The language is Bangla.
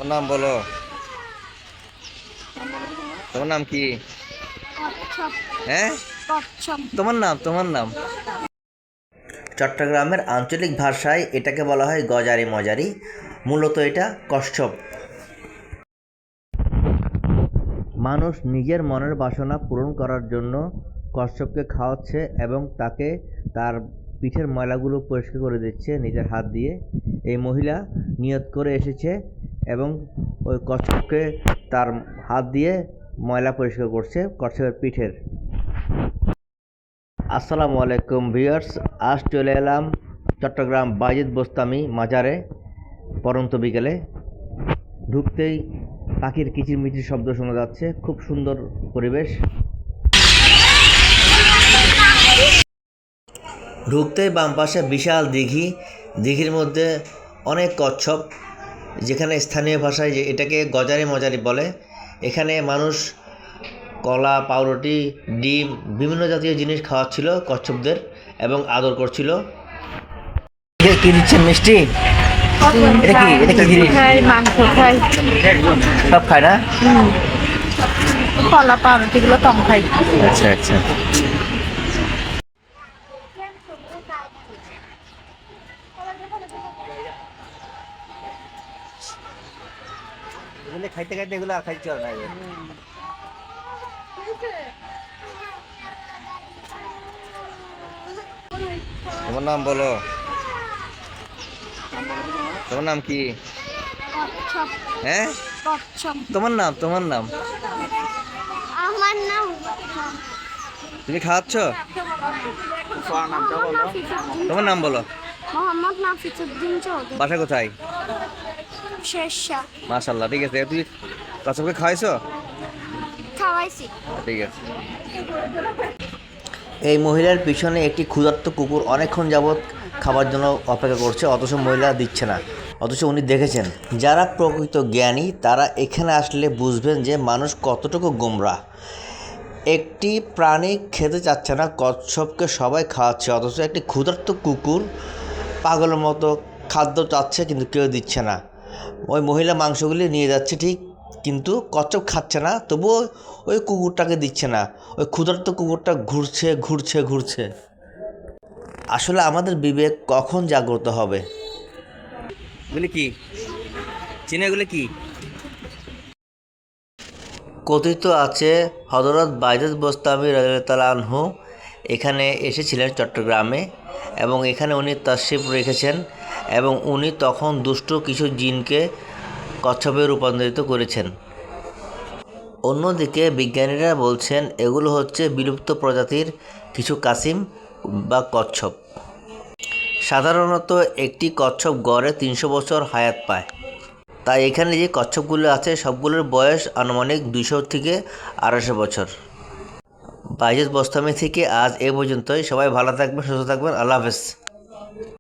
তোমার নাম বলো। তোমার নাম কি? কচ্ছপ। হ্যাঁ, কচ্ছপ। তোমার নাম চট্টগ্রামের আঞ্চলিক ভাষায় এটাকে বলা হয় গজারি মজারি। মূলত এটা কচ্ছপ। মানুষ নিজের মনের বাসনা পূরণ করার জন্য কচ্ছপকে খাওয়াচ্ছে এবং তাকে তার পিঠের ময়লাগুলো পরিষ্কার করে দিচ্ছে নিজের হাত দিয়ে। এই মহিলা নিয়ত করে এসেছে এবং ওই কচ্ছপকে তার হাত দিয়ে ময়লা পরিষ্কার করছে কচ্ছপের পিঠের। আসসালামু আলাইকুম ভিউয়ার্স, আজ চলে এলাম চট্টগ্রাম বাইজিদ বোস্তামি মাজারে পড়ন্ত বিকেলে। ঢুকতেই পাখির কিচিরমিচির শব্দ শোনা যাচ্ছে, খুব সুন্দর পরিবেশ। ঢুকতেই বাম পাশে বিশাল দিঘি, দিঘির মধ্যে অনেক কচ্ছপ, যেখানে স্থানীয় ভাষায় যে এটাকে গজারি মজারি বলে। এখানে মানুষ কলা, পাউরুটি, ডিম, বিভিন্ন জাতীয় জিনিস খাওয়াচ্ছিল কচ্ছপদের এবং আদর করছিল। কি দিচ্ছেন? মিষ্টি? এটা কি জিনিস? মাংস খাই, সব খায় না? কলা পাউরুটি গুলো কম খাই। আচ্ছা আচ্ছা। এগুলো খাইতে খাইতে এগুলো আর খাইতে চলে না। তোমার নাম বলো। তোমার নাম কি? কচ্ছপ। হ্যাঁ, কচ্ছপ। তোমার নাম আমার নাম তুমি খাওয়াচ্ছ? তোমার নাম বলো। মোহাম্মদ নাফিসউদ্দিন চৌধুরী। বাসা কোথায়? শেরশাহ। মাশাআল্লাহ, ঠিক আছে। তুই কচ্ছপকে খাওয়াইছো? খাওয়াইছি। ঠিক আছে। এই মহিলার পিছনে একটি ক্ষুধার্ত কুকুর অনেকক্ষণ যাবৎ খাবার জন্য অপেক্ষা করছে, অথচ মহিলা দিচ্ছে না, অথচ উনি দেখেছেন। যারা প্রকৃত জ্ঞানী তারা এখানে আসলে বুঝবেন যে মানুষ কতটুকু গোমরাহ। একটি প্রাণী খেতে চাচ্ছে না, কচ্ছপকে সবাই খাওয়াচ্ছে, অথচ একটি ক্ষুধার্ত কুকুর পাগলের মতো খাদ্য চাচ্ছে কিন্তু কেউ দিচ্ছে না। ওই মহিলা মাংসগুলি নিয়ে যাচ্ছে ঠিক, কিন্তু কচ্ছপ খাচ্ছে না, তবুও ওই কুকুরটাকে দিচ্ছে না। ওই ক্ষুধার্ত কুকুরটা ঘুরছে ঘুরছে ঘুরছে। আসলে আমাদের বিবেক কখন জাগ্রত হবে? এগুলি কি চিনে? এগুলি কি? কথিত আছে হযরত বাইজিদ বোস্তামি রাদিয়াল্লাহু আনহু এখানে এসেছিলেন চট্টগ্রামে, এবং এখানে উনি তাশরিফ রেখেছেন এবং উনি তখন দুষ্ট কিছু জিনকে কচ্ছপে রূপান্তরিত করেছেন। অন্যদিকে বিজ্ঞানীরা বলছেন এগুলো হচ্ছে বিলুপ্ত প্রজাতির কিছু কাসিম বা কচ্ছপ। সাধারণত একটি কচ্ছপ গড়ে 300 বছর হায়াত পায়। তাই এখানে যে কচ্ছপগুলো আছে সবগুলোর বয়স আনুমানিক 200 থেকে 250 বছর। বাইজিদ বোস্তামি থেকে আজ এ পর্যন্তই। সবাই ভালো থাকবেন, সুস্থ থাকবেন। আল্লাহ হাফেজ।